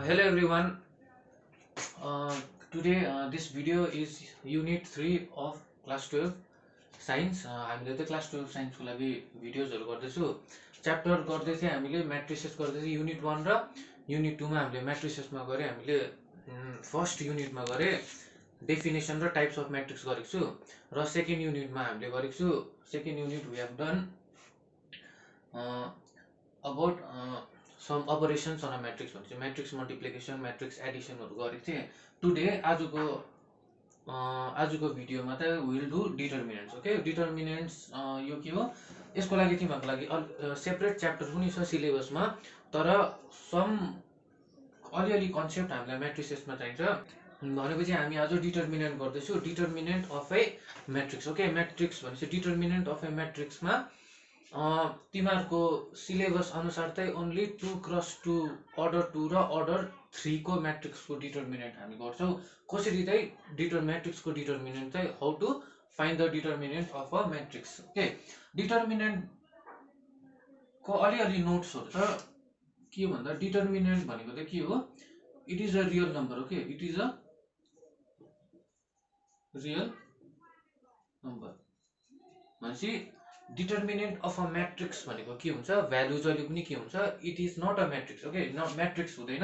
Hello everyone. Uh, Today this video is unit 3 of class 12 science. हामीले चाहिँ class 12 science को लागि भिडियोजहरु गर्दैछु. च्याप्टर गर्दै चाहिँ हामीले म्याट्रिसेस गर्दै चाहिँ युनिट 1 र युनिट 2 मा हामीले म्याट्रिसेसमा गरे. हामीले फर्स्ट युनिटमा गरे डेफिनेसन र टाइप्स अफ म्याट्रिक्स गरेको छु र सेकेन्ड युनिटमा हामीले गरेको छु. Second unit we have done about some operations on a matrix भन्छ. म्याट्रिक्स मल्टिप्लिकेसन म्याट्रिक्स एडिसनहरु गरेको थिएँ. टुडे आजको भिडियोमा त will do determinants. Okay, determinants यो के हो, यसको लागि तिमीहरुको लागि सेपरेट च्याप्टर पनि छ सिलेबसमा, तर सम अलिअलि कन्सेप्ट हामीलाई म्याट्रिसेसमा चाहिन्छ भनेपछि हामी आज डिटर्मिनेन्ट गर्दैछौँ. Determinant of A matrix. Okay, matrix भनेपछि डिटर्मिनेन्ट अफ ए म्याट्रिक्समा तिमीहरुको सिलेबस अनुसार चाहिँ ओन्ली 2x2 अर्डर 2 र अर्डर 3 को म्याट्रिक्सको डिटर्मिनेन्ट हामी गर्छौं. कसरी चाहिँ म्याट्रिक्सको डिटर्मिनेन्ट चाहिँ how to find the determinant of a matrix. Okay, determinant को अलिअलि नोट्सहरु छ. के भन्दा डिटर्मिनेन्ट भनेको चाहिँ के हो, it is a real number. Okay, it is a real number भनेपछि डिटर्मिनेन्ट अफ अ म्याट्रिक्स भनेको के हुन्छ, भ्यालु जहिले पनि के हुन्छ, it is not a matrix. Okay, matrix हुँदैन,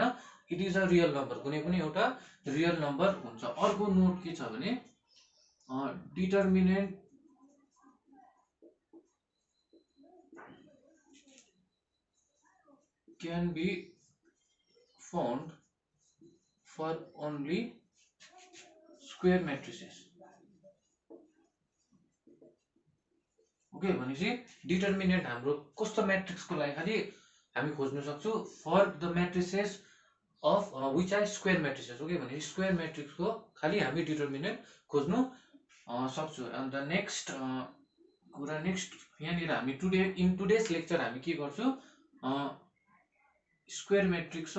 it is a real number. कुनै पनि एउटा रियल नम्बर हुन्छ. अर्को नोट के छ भने determinant can be found for only square matrices. Okay, भनेपछि डिटर्मिनेन्ट हाम्रो कस्तो म्याट्रिक्सको लागि खाली हामी खोज्न सक्छौं, for the matrices of which are square matrices. Okay, भनेपछि स्क्वायर म्याट्रिक्सको खाली हामी डिटर्मिनेन्ट खोज्नु सक्छौं. एन्ड द नेक्स्ट कुरा यहाँनिर हामी इन टुडेस लेक्चर हामी के गर्छौं, स्क्वायर म्याट्रिक्स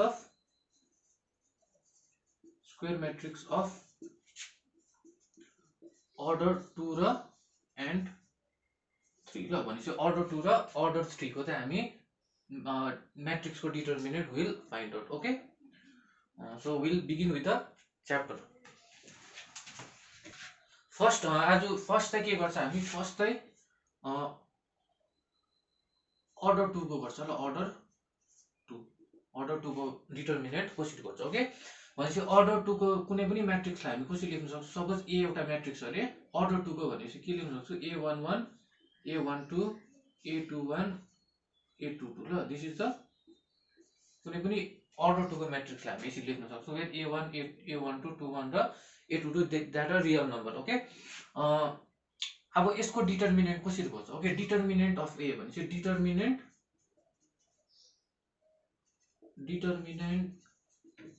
अफ अर्डर 2 र एन्ड 3. ल भनेपछि अर्डर 2 र अर्डर 3 को चाहिँ हामी म्याट्रिक्सको determinant will find out. Okay, so will begin with the chapter. First चाहिँ के गर्छ हामी, फर्स्ट चाहिँ अर्डर 2 को गर्छ. ल अर्डर 2 को डिटर्मिनेन्ट कसरी गर्छ. ओके, भनेपछि अर्डर 2 को कुनै पनि म्याट्रिक्सलाई हामी कसरी लेख्न सक्छौं. सपोज ए एउटा म्याट्रिक्स अरे अर्डर 2 को भनेपछि के लेख्न सक्छौं, a11 a12 a21 a22. ल दिस इज द कुनै पनि अर्डर 2 को म्याट्रिक्सलाई हामी यसरी लेख्न सक्छौं, a1 a12 21 र a22 that are real number. Okay, अब यसको डिटर्मिनेन्ट कसरी गर्छ. ओके, डिटर्मिनेन्ट अफ ए भनेपछि डिटर्मिनेन्ट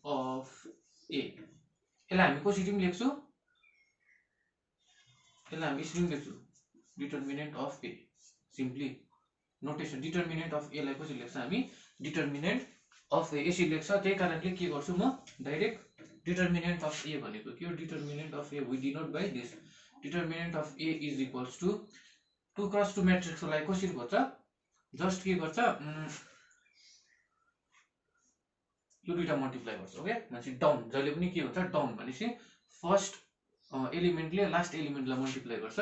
अफ ए, यसलाई हामी कसरी पनि लेख्छौं, यसलाई हामी यसरी पनि लेख्छौं, determinant of A. Simply notation determinant of A लाई कसरी लेख्छ हामी, डिटर्मिनेन्ट अफ ए यसरी लेख्छ. त्यही कारणले के गर्छु म, डाइरेक्ट डिटर्मिनेन्ट अफ ए भनेको के हो, determinant of A we denote by this. Determinant of A is equals to 2x2 म्याट्रिक्सको लागि कसरी गर्छ, जस्ट के गर्छ, यो दुईटा मल्टिप्लाई गर्छ. ओके, भनेपछि डाउन जहिले पनि के हुन्छ, डाउन भनेपछि फर्स्ट एलिमेन्टले लास्ट एलिमेन्टलाई मल्टिप्लाई गर्छ,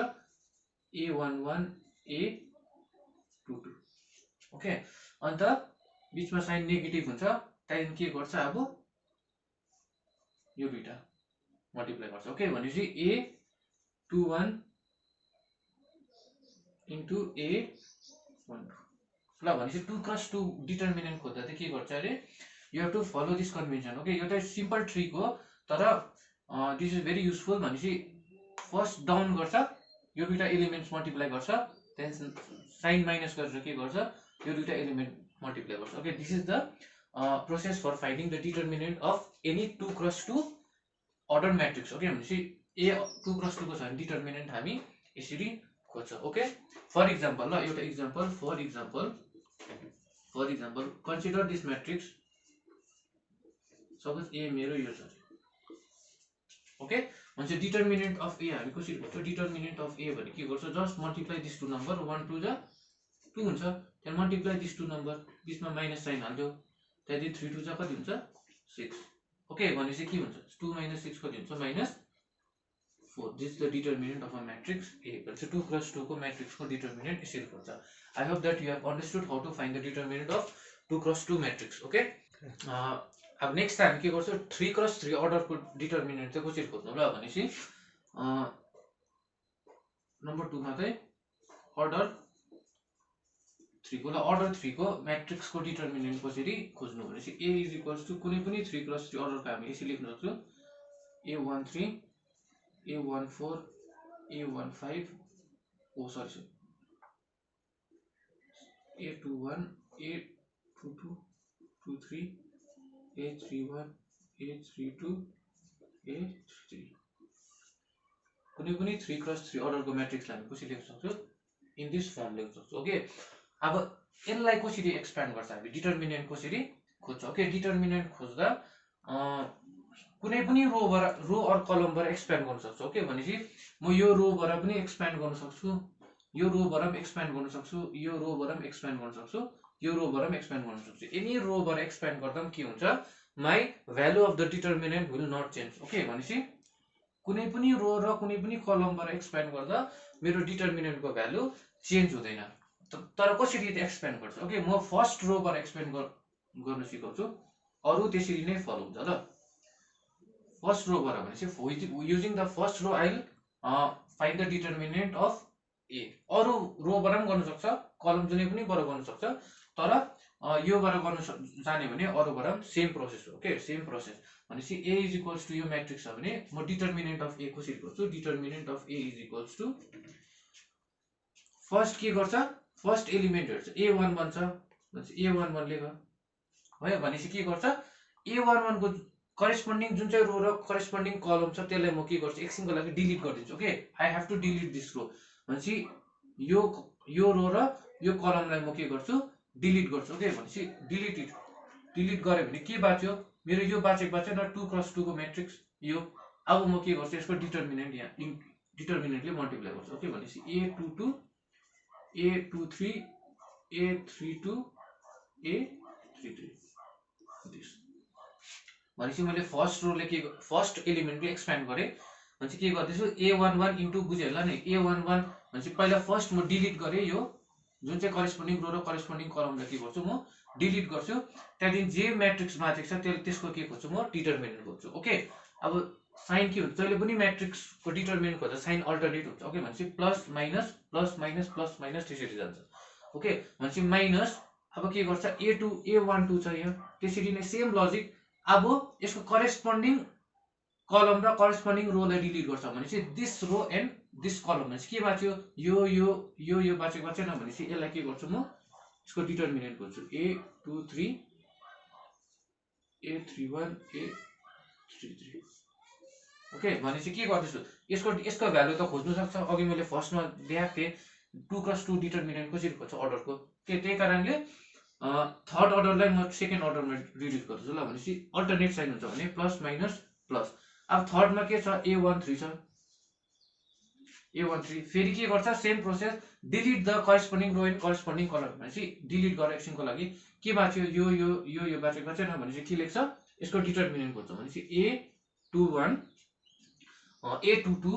a11 a22. ओके, अन्त बीचमा साइन नेगेटिभ हुन्छ, त्यहाँदेखि के गर्छ, अब यो दुईटा मल्टिप्लाई गर्छ. ओके, भनेपछि a21 इन्टु a12. ल भनेपछि 2x2 डिटर्मिनेन्ट खोज्दा चाहिँ के गर्छ अरे, you have to follow this convention. Okay, यो चाहिँ सिम्पल ट्रिक हो, तर दिस इज भेरी युजफुल. भनेपछि फर्स्ट डाउन गर्छ, यो दुईटा एलिमेन्ट्स मल्टिप्लाई गर्छ, त्यहाँदेखि साइन माइनस गरेर के गर्छ, यो दुईटा एलिमेन्ट मल्टिप्लाई गर्छ. Okay, this is the process for finding the determinant of any 2x2 order matrix. Okay, भनेपछि ए 2x2 को छ भने डिटर्मिनेन्ट हामी यसरी खोज्छ. ओके, फर इक्जाम्पल, ल एउटा example, for example consider this matrix. Suppose A मेरो यो छ. ओके, भनेपछि डिटर्मिनेन्ट अफ ए हामी कसरी गर्छौँ, डिटर्मिनेन्ट अफ ए भने के गर्छ, just multiply this two number, 1 2 जा 2 हुन्छ, त्यहाँ मल्टिप्लाई दिस टु नम्बर, बीचमा माइनस साइन हाल्दियो, त्यहाँदेखि 3 2 जा कति हुन्छ 6 ओके भनेपछि के हुन्छ 2 - 6 कति हुन्छ -4 this is the determinant of a matrix A भनेपछि 2 क्रस 2 को म्याट्रिक्सको डिटर्मिनेन्ट यसरी खोज्छ I hope that you have understood how to find the determinant of 2 cross 2 matrix okay अब नेक्स्ट हामी के गर्छौँ 3 क्रस 3 अर्डरको डिटर्मिनेन्ट चाहिँ कसरी खोज्नु ल भनेपछि नम्बर 2 मा चाहिँ अर्डर 3 को ल अर्डर 3 को मैट्रिक्स को डिटर्मिनेन्ट कसरी खोज्नु भनेपछि a इज इक्वल्स टु कुनै पनि 3 क्रस 3 अर्डरको हामी यसरी लेख्न सक्छौँ a13 a14 a15 ओ sorry a21 a22 23 a31 a32 a33 कुनै पनि 3 क्रस 3 अर्डरको म्याट्रिक्सलाई हामी कसरी लेख्न सक्छौँ इन दिस फर्म लेख्न सक्छौँ ओके अब यसलाई कसरी एक्सप्यान्ड गर्छ हामी डिटर्मिनेन्ट कसरी खोज्छ ओके डिटर्मिनेन्ट खोज्दा कुनै पनि रो अर कलमबाट एक्सप्यान्ड गर्न सक्छु ओके भनेपछि म यो रोबाट पनि एक्सप्यान्ड गर्न सक्छु यो रोबाट पनि एक्सप्यान्ड गर्न सक्छु यो रोबाट पनि एक्सप्यान्ड गर्न सक्छु यो रोबाट पनि एक्सप्यान्ड गर्न सक्छु एनी रोबाट एक्सप्यान्ड गर्दा पनि के हुन्छ my value of the determinant will not change okay भनेपछि कुनै पनि रो र कुनै पनि कलमबाट एक्सप्यान्ड गर्दा मेरो डिटर्मिनेन्टको भ्यालु चेन्ज हुँदैन तर कसरी एक्सप्यान्ड गर्छ ओके म फर्स्ट रोबाट एक्सप्यान्ड गर्न सिकाउँछु अरु त्यसरी नै फलो हुन्छ ल फर्स्ट रोबाट भनेपछि using the first row I will find the determinant of A अरु रोबाट पनि गर्न सक्छ कलम जुनै पनि बाट गर्न सक्छ तर योबाट गर्न जाने भने अरुबाट पनि सेम प्रोसेस हो ओके सेम प्रोसेस भनेपछि a इज इक्वल्स टु यो म्याट्रिक्स छ भने म डिटर्मिनेन्ट अफ ए कसरी गर्छु determinant of A is equals to first के गर्छ फर्स्ट एलिमेन्ट हेर्छ a11 छ भनेपछि a11 लेख भयो भनेपछि के गर्छ a11 को करेस्पोन्डिङ जुन चाहिँ रो र करेस्पोन्डिङ कलम छ त्यसलाई म के गर्छु एकछिनको लागि डिलिट गरिदिन्छु okay I have to delete this row भनेपछि यो रो र यो कलमलाई म के गर्छु डिलिट गर्छु ओके भनेपछि डिलिट गरे भने के बाँच्यो मेरो यो बाँचेको न 2 क्रस 2 को म्याट्रिक्स यो अब म के गर्छु यसको डिटर्मिनेन्ट यहाँ डिटर्मिनेन्टले मल्टिप्लाई गर्छु ओके भनेपछि a22 a23 a32 a33 this भनेपछि मैले फर्स्ट रोले के फर्स्ट एलिमेन्टले एक्सप्यान्ड गरेँ भनेपछि के गर्दैछु a11 इन्टु बुझ्यो होला नि a11 भनेपछि पहिला फर्स्ट म डिलिट गरेँ यो जुन चाहिँ करेस्पोन्डिङ रो र करेस्पोन्डिङ कलमलाई के गर्छु म डिलिट गर्छु त्यहाँदेखि जे म्याट्रिक्स बाँचेको छ त्यसको के खोज्छु म डिटर्मिनेन्ट खोज्छु ओके अब साइन के हुन्छ जहिले पनि म्याट्रिक्सको डिटर्मिनेन्ट खोज्दा साइन अल्टरनेट हुन्छ ओके भनेपछि plus minus plus minus plus minus त्यसरी जान्छ ओके भनेपछि माइनस अब के गर्छ a2 a12 छ यहाँ त्यसरी नै सेम लजिक अब यसको करेस्पोन्डिङ कलम र करेस्पोन्डिङ रोलाई डिलिट गर्छ भनेपछि दिस रो एन्ड दिस कलम भनेपछि के बाँच्यो यो बाँचेको छैन भनेपछि यसलाई के गर्छु म यसको डिटर्मिनेन्ट खोज्छु a23 a31 a33 ओके भनेपछि के गर्दैछु यसको भ्यालु त खोज्नु सक्छ अघि मैले फर्स्टमा देखाएको थिएँ 2 क्रस 2 डिटर्मिनेन्ट कसरी खोज्छ अर्डरको त्यही कारणले थर्ड अर्डरलाई म सेकेन्ड अर्डरमा रिड्युस गर्छु ल भनेपछि अल्टरनेट साइन हुन्छ भने प्लस माइनस प्लस अब थर्डमा के छ a13 छ a13 फेरि के गर्छ same process delete the corresponding row and corresponding column भनेपछि डिलिट गरेर एकछिनको लागि के बाँच्यो यो बाँचेको छैन भनेपछि के लेख्छ यसको डिटर्मिनेन्ट खोज्छ भनेपछि a21 a22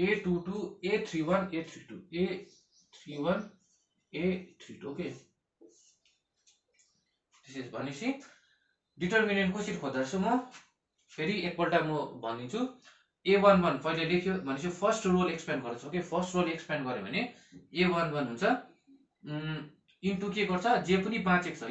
a22 a31 a32 a31 a32 okay त्यसै भनेपछि डिटर्मिनेन्ट कसरी खोज्दैछु म फेरि एकपल्ट म भनिदिन्छु a11 पहिले लेख्यो भनेपछि फर्स्ट रोल एक्सप्यान्ड गर्छ ओके फर्स्ट रोल एक्सप्यान्ड गर्यो भने a11 हुन्छ इन्टु के गर्छ जे पनि बाँचेको छ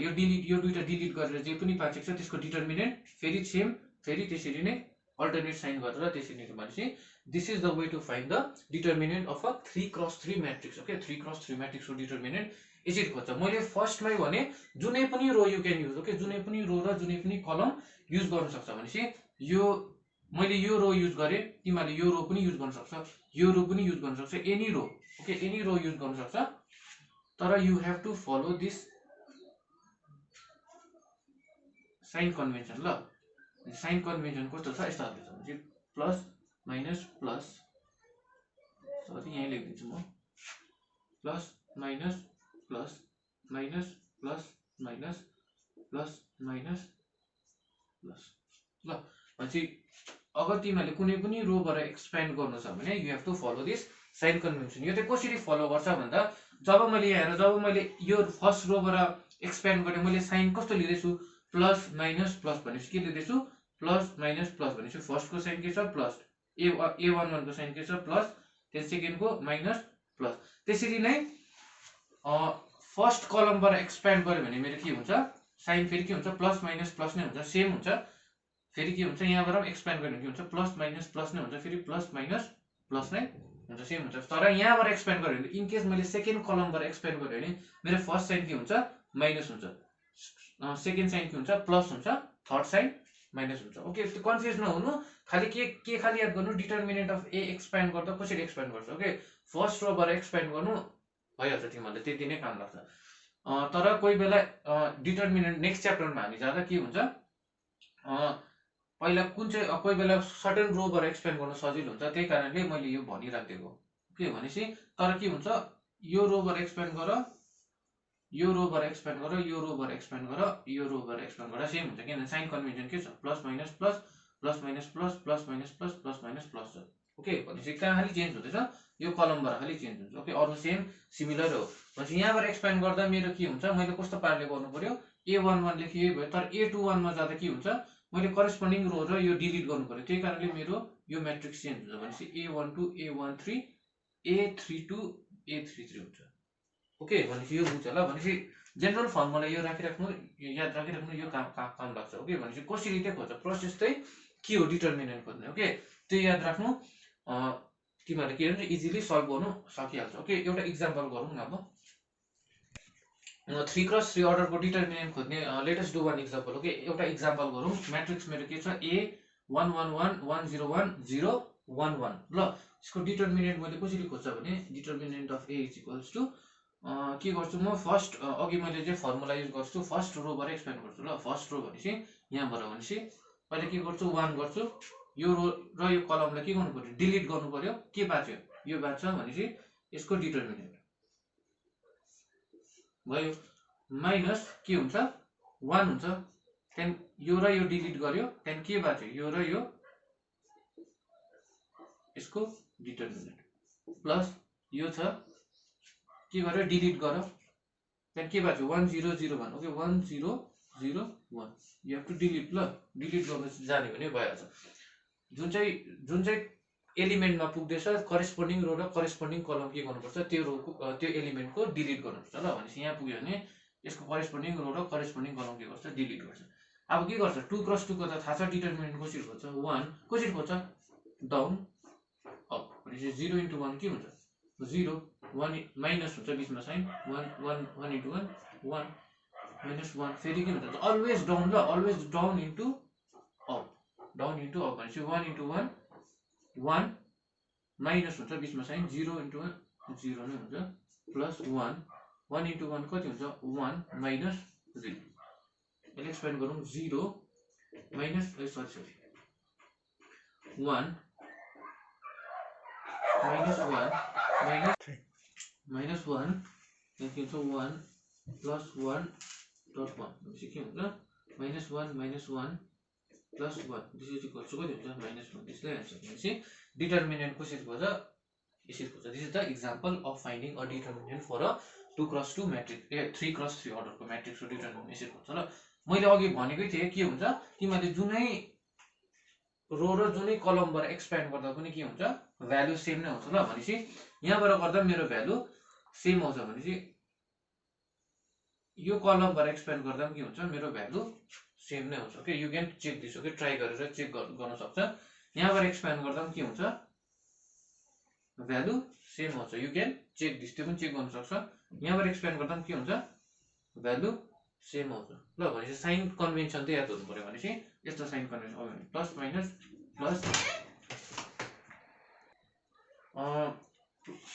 यो दुईटा डिलिट गरेर जे पनि बाँचेको छ त्यसको डिटर्मिनेन्ट फेरि सेम फेरि त्यसरी नै अल्टरनेट साइन गरेर त्यसरी नै भनेपछि this is the way to find the determinant of a 3 cross 3 matrix okay 3 cross 3 म्याट्रिक्सको डिटर्मिनेन्ट यसरी खोज्छ मैले फर्स्टमै भने जुनै पनि row you can use okay जुनै पनि रो र जुनै पनि कलम युज गर्न सक्छ भनेपछि यो मैले यो रो युज गरेँ तिमीहरूले यो रो पनि युज गर्न सक्छ यो रो पनि युज गर्न सक्छ any row okay any row use गर्न सक्छ तर you have to follow this sign convention ल साइन कन्भेन्सन कस्तो छ यस्तो खालको छ भने प्लस माइनस प्लस सरी यहीँ लेखिदिन्छु म plus minus plus minus plus minus plus minus plus ल भनेपछि अगर तिमीहरूले कुनै पनि रोबाट एक्सप्यान्ड गर्नु छ भने you have to follow this sign convention. यो चाहिँ कसरी फलो गर्छ भन्दा जब मैले यहाँ जब मैले यो फर्स्ट रोबाट एक्सप्यान्ड गरेँ मैले साइन कस्तो लिँदैछु प्लस माइनस प्लस भनेपछि के लिँदैछु प्लस माइनस प्लस भनेपछि फर्स्टको साइन के छ प्लस A11 को साइन के छ प्लस त्यस सेकेन्डको माइनस प्लस। त्यसरी नै फर्स्ट कलमबाट एक्सप्यान्ड गर्यो भने मेरो के हुन्छ साइन फेरि के हुन्छ प्लस माइनस प्लस नै हुन्छ सेम हुन्छ। फेरि के हुन्छ यहाँबाट एक्सप्यान्ड गर्यो भने के हुन्छ प्लस माइनस प्लस नै हुन्छ फेरि प्लस माइनस प्लस नै हुन्छ सेम हुन्छ। तर यहाँबाट एक्सप्यान्ड गर्यो भने इनकेस मैले सेकेन्ड कलमबाट एक्सप्यान्ड गर्यो भने मेरो फर्स्ट साइन के हुन्छ माइनस हुन्छ, सेकेन्ड साइन के हुन्छ प्लस हुन्छ, थर्ड साइन माइनस हुन्छ। ओके त्यो कन्फ्युज नहुनु, खालि के खालि याद गर्नु डिटर्मिनेन्ट अफ ए एक्सप्यान्ड गर्दा कसरी एक्सप्यान्ड गर्छ। ओके फर्स्ट रोबाट एक्सप्यान्ड गर्नु भइहाल्छ तिमीहरूले त्यति नै काम लाग्छ। तर कोही बेला डिटर्मिनेन्ट नेक्स्ट च्याप्टरमा हामी जाँदा के हुन्छ पहिला कुन चाहिँ कोही बेला सर्टेन रोबाट एक्सप्यान्ड गर्न सजिलो हुन्छ त्यही कारणले मैले यो भनिराखिदिएको के भनेपछि। तर के हुन्छ यो रोबाट एक्सप्यान्ड गर यो रोबाट एक्सप्यान्ड गर यो रोबाट एक्सप्यान्ड गर यो रोबाट एक्सप्यान्ड गर सेम हुन्छ किनभने साइन कन्भेन्सन के छ plus minus plus plus minus plus plus minus plus plus minus plus छ। ओके भनेपछि कहाँ खालि चेन्ज हुँदैछ यो कलमबाट खालि चेन्ज हुन्छ। ओके अरू सेम सिमिलर हो भनेपछि यहाँबाट एक्सप्यान्ड गर्दा मेरो के हुन्छ मैले कस्तो पाराले गर्नु पर्यो A11 लेखिए भयो तर A21 मा जाँदा के हुन्छ मैले करेस्पोन्डिङ रो र यो डिलिट गर्नु पर्यो त्यही कारणले मेरो यो म्याट्रिक्स चेन्ज हुन्छ भनेपछि A12 A13 A32 A33 हुन्छ। ओके भनेपछि यो बुझ्छ ल भनेपछि जेनरल फर्मुला यो राखिराख्नु याद राखिराख्नु यो काम लाग्छ। ओके भनेपछि कसरी चाहिँ खोज्छ प्रोसेस चाहिँ के हो डिटर्मिनेन्ट खोज्ने। ओके त्यो याद राख्नु तिमीहरूले के हुन्छ इजिली सल्भ गर्नु सकिहाल्छ। ओके एउटा इक्जाम्पल गरौँ न अब 3x3 अर्डरको डिटर्मिनेन्ट खोज्ने latest do one example. Okay एउटा इक्जाम्पल गरौँ म्याट्रिक्स मेरो के छ A11 101 0 11 ल यसको डिटर्मिनेन्ट मैले कसरी खोज्छ भने determinant of A is equals to के गर्छु म फर्स्ट अघि मैले चाहिँ फर्मुला युज गर्छु फर्स्ट रोबाट एक्सप्यान्ड गर्छु ल फर्स्ट रो भनेपछि यहाँबाट भनेपछि पहिले के गर्छु 1 गर्छु यो रो र यो कलमलाई के गर्नु पर्यो डिलिट गर्नु पर्यो के बाँच्यो यो बाँच्छ भनेपछि यसको डिटर्मिनेन्ट भयो माइनस के हुन्छ 1 हुन्छ त्यहाँदेखि यो र यो डिलिट गर्यो त्यहाँदेखि के बाँच्यो यो र यो यसको डिटर्मिनेन्ट प्लस यो छ के गर्यो डिलिट गर त्यहाँदेखि के बाँच्यो 1001 okay 1001 you have to delete ल डिलिट गर्न जाने भने भइहाल्छ। जुन चाहिँ एलिमेन्टमा पुग्दैछ करेस्पोन्डिङ रो र करेस्पोन्डिङ कलम के गर्नुपर्छ त्यो रोको त्यो एलिमेन्टको डिलिट गर्नुपर्छ ल भनेपछि यहाँ पुग्यो भने यसको करेस्पोन्डिङ रो र करेस्पोन्डिङ कलम के गर्छ डिलिट गर्छ। अब के गर्छ 2x2 को त थाहा छ डिटर्मिनेन्ट कसरी खोज्छ 1 कसरी खोज्छ डाउन अप भनेपछि 0 into 1 के हुन्छ 0 1 माइनस हुन्छ बिचमा साइन 1 into 1 1 माइनस 1 फेरि के हुन्छ अलवेज डाउन ल अलवेज डाउन इन्टु अप भनेपछि 1 into 1 1 माइनस हुन्छ बिचमा साइन 0 into 1 0 नै हुन्छ प्लस 1 into 1 कति हुन्छ 1 माइनस 0 यसले एक्सप्यान्ड गरौँ 0 माइनस 1 माइनस 1 के हुन्छ 1 प्लस 1 डट 1 भनेपछि के हुन्छ minus 1 plus 1 this is equal to कति हुन्छ माइनस 1 त्यसलाई आन्सर भनेपछि डिटर्मिनेन्ट कसरी खोज्छ यसरी खोज्छ। This is the example of finding a determinant for a 2x2 matrix 3x3 अर्डरको म्याट्रिक्सको डिटर्मिनेन्ट यसरी खोज्छ ल। मैले अघि भनेकै थिएँ के हुन्छ तिमीहरूले जुनै रो र जुनै कलमबाट एक्सप्यान्ड गर्दा पनि के हुन्छ भ्यालु सेम नै हुन्छ ल भनेपछि यहाँबाट गर्दा मेरो भ्यालु सेम आउँछ भनेपछि यो कलमबाट एक्सप्यान्ड गर्दा पनि के हुन्छ मेरो भ्यालु सेम नै हुन्छ। Okay you can check this okay try गरेर चेक गर्न सक्छ यहाँबाट एक्सप्यान्ड गर्दा पनि के हुन्छ भ्यालु सेम आउँछ यु क्यान चेक दिस त्यो पनि चेक गर्न सक्छ यहाँबाट एक्सप्यान्ड गर्दा पनि के हुन्छ भ्यालु सेम आउँछ ल भनेपछि साइन कन्भेन्सन चाहिँ याद हुनु पर्यो भनेपछि यस्तो साइन कन्भेन्सन हो भने plus minus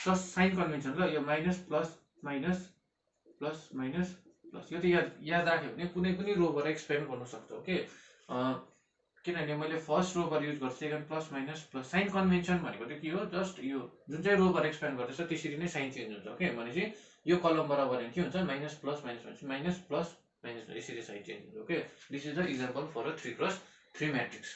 plus sign convention ल यो minus plus minus plus minus plus यो त याद राख्यो भने कुनै पनि रोबाट एक्सप्यान्ड गर्न सक्छ। ओके किनभने मैले फर्स्ट रोबाट युज गर्छु second plus minus plus sign convention भनेको चाहिँ के हो जस्ट यो जुन चाहिँ रोबाट एक्सप्यान्ड गर्दैछ त्यसरी नै साइन चेन्ज हुन्छ। ओके भनेपछि यो कलमबाट गऱ्यो भने के हुन्छ माइनस प्लस माइनस भनेपछि माइनस प्लस माइनस यसरी साइड चेन्ज हुन्छ okay this is the example for a 3x3 matrix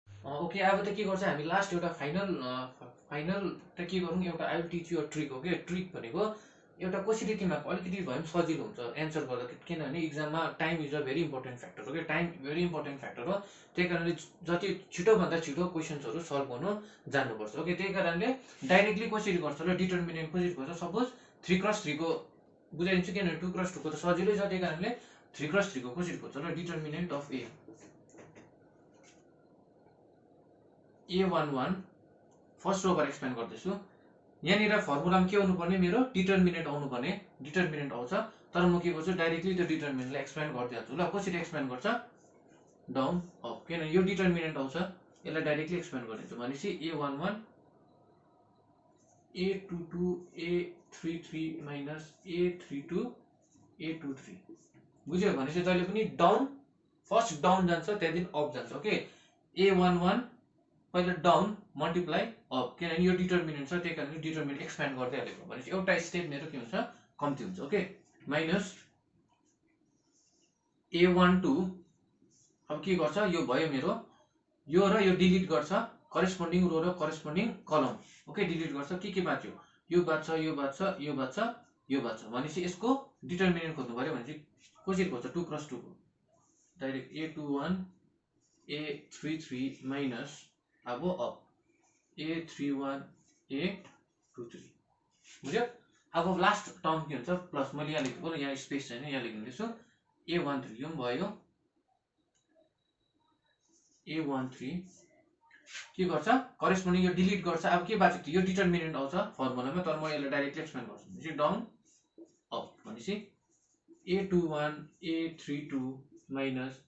okay अब त के गर्छ हामी लास्ट एउटा फाइनल त के गरौँ एउटा I will teach you a trick okay trick भनेको एउटा कसरी तिमीहरूको अलिकति भए पनि सजिलो हुन्छ एन्सर गर्दा किनभने इक्जाममा time is a very important factor okay time very important factor हो त्यही कारणले जति छिटोभन्दा छिटो क्वेसन्सहरू सल्भ गर्नु जान्नुपर्छ ओके त्यही कारणले डाइरेक्टली कसरी गर्छ र डिटर्मिनेन्ट कसरी गर्छ सपोज 3x3 को बुझाइदिन्छु किनभने 2x2 को त सजिलै छ त्यही कारणले 3x3 को कसरी गर्छ र डिटर्मिनेन्ट अफ A11 फर्स्ट रोबाट एक्सप्लेन गर्दैछु यहाँनिर फर्मुलामा के आउनुपर्ने मेरो डिटर्मिनेन्ट आउनुपर्ने डिटर्मिनेन्ट आउँछ तर म के गर्छु डाइरेक्टली त्यो डिटर्मिनेन्टलाई एक्सप्लेन गरिदिन्छु ल कसरी एक्सप्लेन गर्छ डाउन अप किनभने यो डिटर्मिनेन्ट आउँछ यसलाई डाइरेक्टली एक्सप्लेन गरिदिन्छु भनेपछि A11 A22 A33 minus A32 A23 बुझ्यो भनेपछि जहिले पनि डाउन फर्स्ट डाउन जान्छ त्यहाँदेखि अप जान्छ ओके A11 पहिला डाउन मल्टिप्लाई अप किनभने यो डिटर्मिनेन्ट छ त्यही कारणले डिटर्मिनेन्ट एक्सप्यान्ड गर्दै हालेको भनेपछि एउटा स्टेप मेरो के हुन्छ कम्ती हुन्छ ओके माइनस A12 अब के गर्छ यो भयो मेरो यो र यो डिलिट गर्छ करेस्पोन्डिङ रो र करेस्पोन्डिङ कलम ओके डिलिट गर्छ के बाँच्यो यो बाँच्छ यो बाँच्छ यो बाँच्छ यो बाँच्छ भनेपछि यसको डिटर्मिनेन्ट खोज्नु पर्यो भनेपछि कसरी खोज्छ 2x2 को डाइरेक्ट A21 A33 माइनस अब अप A31 A23 बुझ्यो अब लास्ट टर्म के हुन्छ प्लस मैले यहाँ लेखेको यहाँ स्पेस छैन यहाँ लेखिदिन्छु A13 यो पनि भयो A13 के गर्छ करेस्पोन्डिङ यो डिलिट गर्छ अब के बाँच्यो यो डिटर्मिनेन्ट आउँछ फर्मुलामा तर म यसलाई डाइरेक्टली एक्सप्लेन गर्छु भनेपछि डाउन अप भनेपछि A21 A32 minus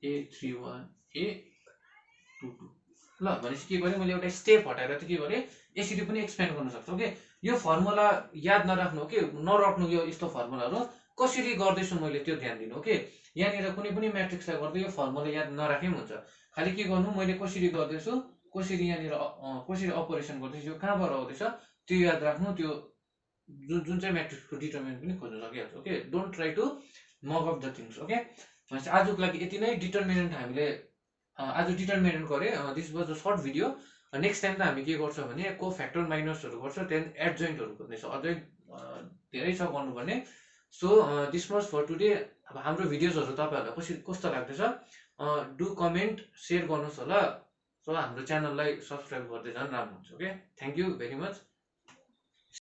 A31 A22 ल भनेपछि के गरेँ मैले एउटा स्टेप हटाएर त के गरेँ यसरी पनि एक्सप्लेन गर्न सक्छु ओके यो फर्मुला याद नराख्नु ओके नराख्नु यो यस्तो फर्मुलाहरू कसरी गर्दैछु मैले त्यो ध्यान दिनु ओके यहाँनिर कुनै पनि म्याट्रिक्सलाई गर्दा यो फर्मुला याद नराखे पनि हुन्छ खालि के गर्नु मैले कसरी गर्दैछु कसरी यहाँनिर कसरी अपरेसन गर्दैछु यो कहाँबाट आउँदैछ त्यो याद राख्नु त्यो जुन चाहिँ म्याट्रिक्सको डिटर्मिनेन्ट पनि खोज्न सकिहाल्छ ओके डोन्ट ट्राई टु मक अप द थिङ्स ओके भनेपछि आजको लागि यति नै डिटर्मिनेन्ट हामीले आज डिटर्मिनेन्ट गरेँ this was a short video next time त हामी के गर्छौँ भने को फ्याक्टर माइनसहरू गर्छ त्यहाँदेखि एडजोइन्टहरू खोज्नेछ अझै धेरै छ गर्नुपर्ने so this was for today अब हाम्रो भिडियोजहरू तपाईँहरूलाई कस्तो लाग्दैछ डु कमेन्ट सेयर गर्नुहोस् होला सो हाम्रो च्यानललाई सब्सक्राइब गर्दै झन् राम्रो हुन्छ okay thank you very much